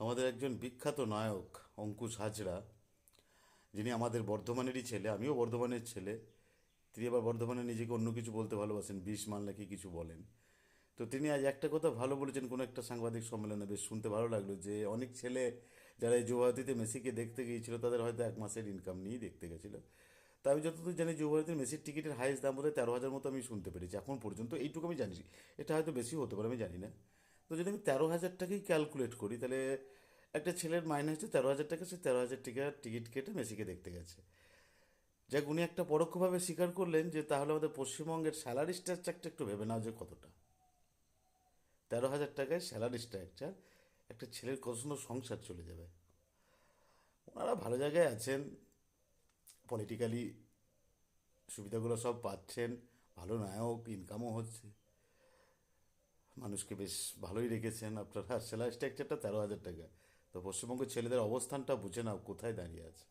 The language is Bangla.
আমাদের একজন বিখ্যাত নায়ক অঙ্কুশ হাজরা, যিনি আমাদের বর্ধমানেরই ছেলে, আমিও বর্ধমানের ছেলে। তিনি আবার বর্ধমানে নিজেকে অন্য কিছু বলতে ভালোবাসেন, বিষ মান নাকি কিছু বলেন। তো তিনি আজ একটা কথা ভালো বলেছেন কোনো একটা সাংবাদিক সম্মেলনে, বেশ শুনতে ভালো লাগলো, যে অনেক ছেলে যারা এই যুবভারতীতে মেসিকে দেখতে গিয়েছিল তাদের হয়তো 1 মাসের ইনকাম নিয়েই দেখতে গেছিল। তা আমি যতদূর জানি যুবভারতীর মেসির টিকিটের হাইয়েস্ট দাম বোধহয় 13,000 মতো আমি শুনতে পেরেছি এখন পর্যন্ত, এইটুকু আমি জানি। এটা হয়তো বেশি হতে পারে, আমি জানি না। তো যদি আমি 13,000 টাকাই ক্যালকুলেট করি, তাহলে একটা ছেলের মাইনে হচ্ছে 13,000 টাকা, সে 13,000 টাকার টিকিট কেটে মেসিকে দেখতে গেছে। যাক, উনি একটা পরোক্ষভাবে স্বীকার করলেন যে তাহলে আমাদের পশ্চিমবঙ্গের স্যালারি স্ট্রাকচারটা একটু ভেবে নাও যে কতটা। 13,000 টাকায় স্যালারি স্ট্রাকচার, একটা ছেলের কত সুন্দর সংসার চলে যাবে। ওনারা ভালো জায়গায় আছেন, পলিটিক্যালি সুবিধাগুলো সব পাচ্ছেন, ভালো নায়ক, ইনকামও হচ্ছে, মানুষকে বেশ ভালোই রেখেছেন আপনারা। স্যালারি স্ট্রাকচারটা 13,000 টাকা। তো পশ্চিমবঙ্গের ছেলেদের অবস্থানটা বুঝে নাও কোথায় দাঁড়িয়ে আছে।